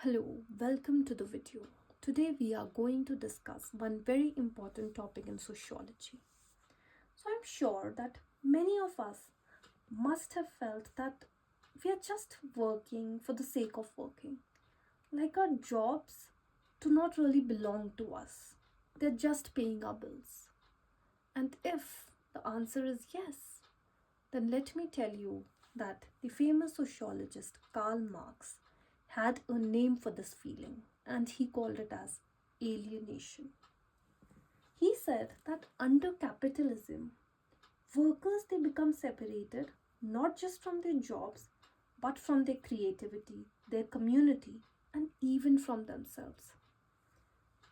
Hello, welcome to the video. Today we are going to discuss one very important topic in sociology. So I'm sure that many of us must have felt that we are just working for the sake of working. Like our jobs do not really belong to us. They're just paying our bills. And if the answer is yes, then let me tell you that the famous sociologist Karl Marx had a name for this feeling and he called it as alienation. He said that under capitalism, workers they become separated not just from their jobs but from their creativity, their community, and even from themselves.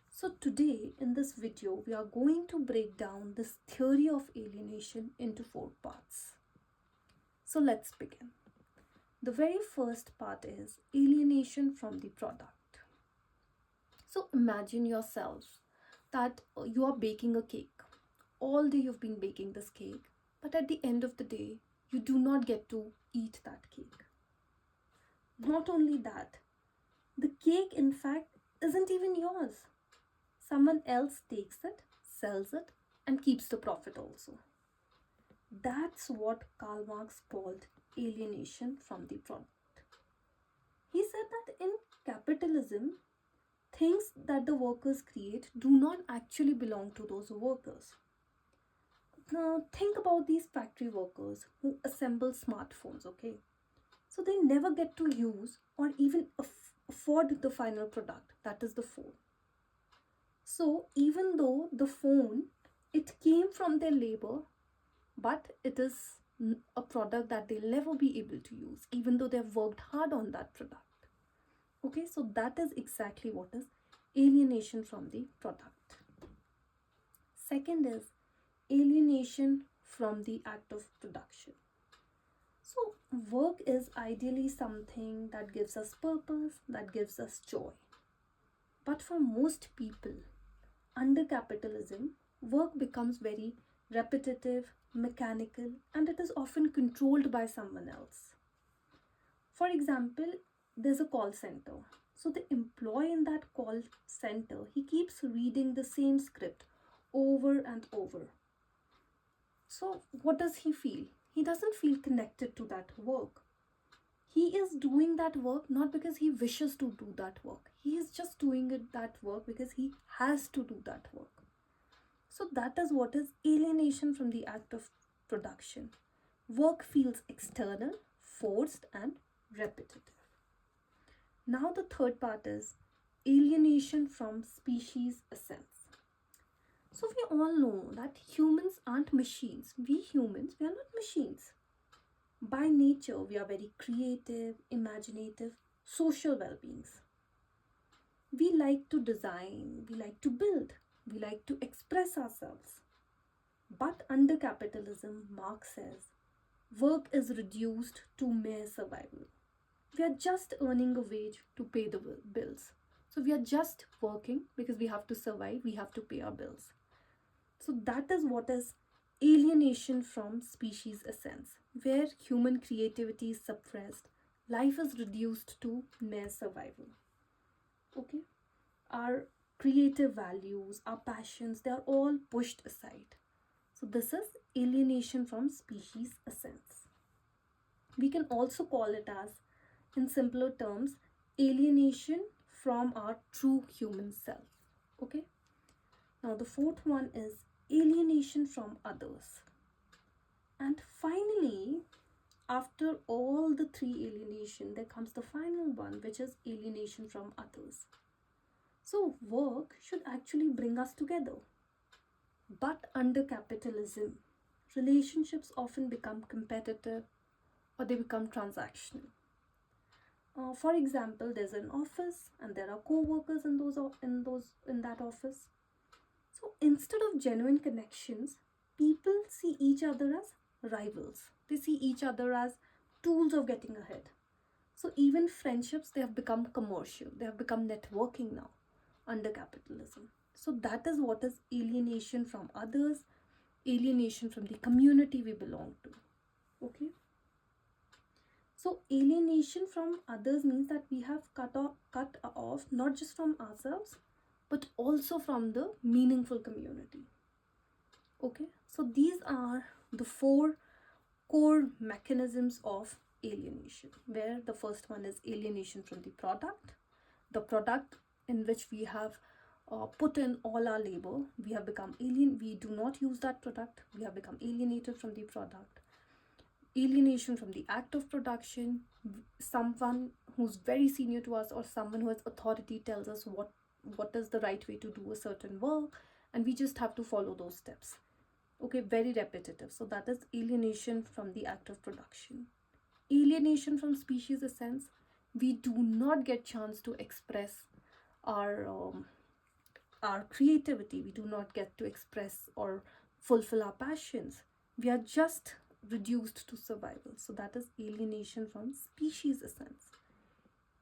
So today in this video we are going to break down this theory of alienation into four parts. So let's begin. The very first part is alienation from the product. So imagine yourself that you are baking a cake. All day you've been baking this cake, but at the end of the day, you do not get to eat that cake. Not only that, the cake in fact isn't even yours. Someone else takes it, sells it, and keeps the profit also. That's what Karl Marx called alienation from the product. He said that in capitalism, things that the workers create do not actually belong to those workers. Now, think about these factory workers who assemble smartphones, okay? So they never get to use or even afford the final product, that is the phone. So even though the phone, it came from their labor, but it is a product that they'll never be able to use, even though they've worked hard on that product. Okay, so that is exactly what is alienation from the product. Second is alienation from the act of production. So work is ideally something that gives us purpose, that gives us joy. But for most people, under capitalism, work becomes very repetitive, mechanical, and it is often controlled by someone else. For example, there's a call center. So the employee in that call center, he keeps reading the same script over and over. So what does he feel? He doesn't feel connected to that work. He is doing that work not because he wishes to do that work. He is just doing that work because he has to do that work. So that is what is alienation from the act of production. Work feels external, forced, and repetitive. Now the third part is alienation from species essence. So we all know that humans aren't machines. We humans, we are not machines. By nature, we are very creative, imaginative, social well-beings. We like to design, we like to build, we like to express ourselves. But under capitalism, Marx says, work is reduced to mere survival. We are just earning a wage to pay the bills. So we are just working because we have to survive, we have to pay our bills. So that is what is alienation from species essence, where human creativity is suppressed, life is reduced to mere survival. Okay? Our creative values, our passions, they are all pushed aside. So this is alienation from species essence. We can also call it as, in simpler terms, alienation from our true human self. Okay? Now the fourth one is alienation from others. And finally, after all the three alienation, there comes the final one, which is alienation from others. So work should actually bring us together. But under capitalism, relationships often become competitive or they become transactional. For example, there's an office and there are co-workers in that office. So instead of genuine connections, people see each other as rivals. They see each other as tools of getting ahead. So even friendships, they have become commercial. They have become networking now under capitalism. So that is what is alienation from others, alienation from the community we belong to. Okay. So alienation from others means that we have cut off not just from ourselves but also from the meaningful community. Okay, so these are the four core mechanisms of alienation, where the first one is alienation from the product in which we have put in all our labor. We have become alien, we do not use that product, we have become alienated from the product. Alienation from the act of production, someone who's very senior to us or someone who has authority tells us what is the right way to do a certain work, and we just have to follow those steps. Okay, very repetitive. So that is alienation from the act of production. Alienation from species essence, we do not get chance to express our creativity, we do not get to express or fulfill our passions, we are just reduced to survival. So that is alienation from species essence.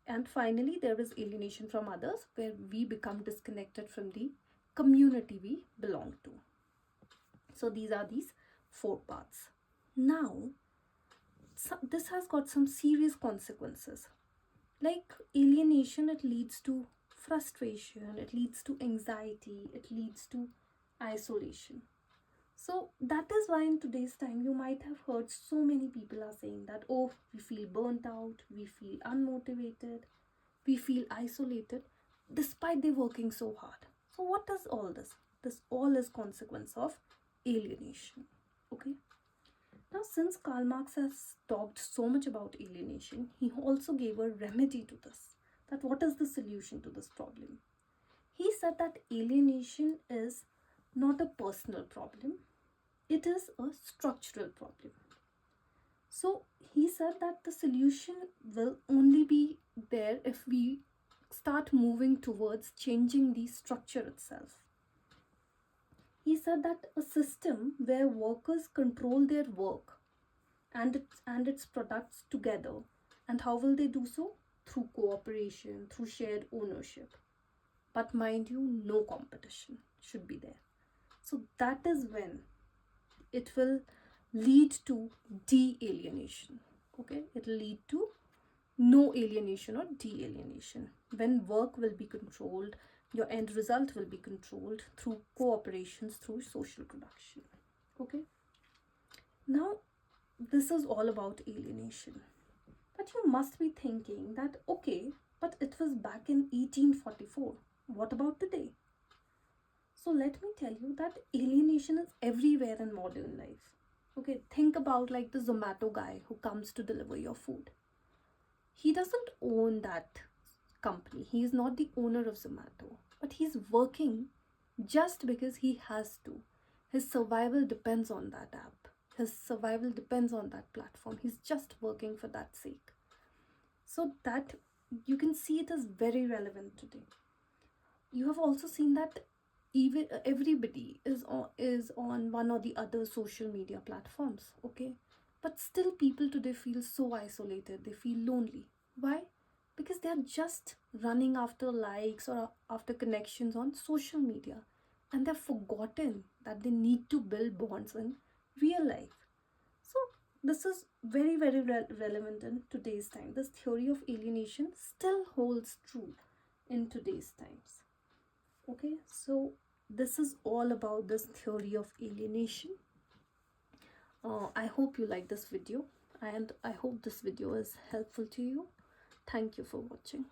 And finally, there is alienation from others, where we become disconnected from the community we belong to. So these are these four parts. Now, this has got some serious consequences. Like alienation, it leads to frustration, it leads to anxiety, it leads to isolation. So that is why in today's time you might have heard so many people are saying that, oh, we feel burnt out, we feel unmotivated, we feel isolated despite they working so hard. So what is all this? This all is consequence of alienation. Okay. Now, since Karl Marx has talked so much about alienation, he also gave a remedy to this. That what is the solution to this problem? He said that alienation is not a personal problem, it is a structural problem. So he said that the solution will only be there if we start moving towards changing the structure itself. He said that a system where workers control their work and its products together, and how will they do so? Through cooperation, through shared ownership. But mind you, no competition should be there. So that is when it will lead to de-alienation. Okay, it will lead to no alienation or de-alienation. When work will be controlled, your end result will be controlled through cooperations, through social production. Okay, now this is all about alienation. But you must be thinking that, okay, but it was back in 1844. What about today? So let me tell you that alienation is everywhere in modern life. Okay, think about like the Zomato guy who comes to deliver your food. He doesn't own that company. He is not the owner of Zomato, but he's working just because he has to. His survival depends on that app. His survival depends on that platform. He's just working for that sake. So that you can see it is very relevant today. You have also seen that even everybody is on one or the other social media platforms, okay? But still people today feel so isolated, they feel lonely. Why? Because they are just running after likes or after connections on social media, and they've forgotten that they need to build bonds in real life. So this is very relevant in today's time. This theory of alienation still holds true in today's times. Okay, so this is all about this theory of alienation. I hope you like this video, and I hope this video is helpful to you. Thank you for watching.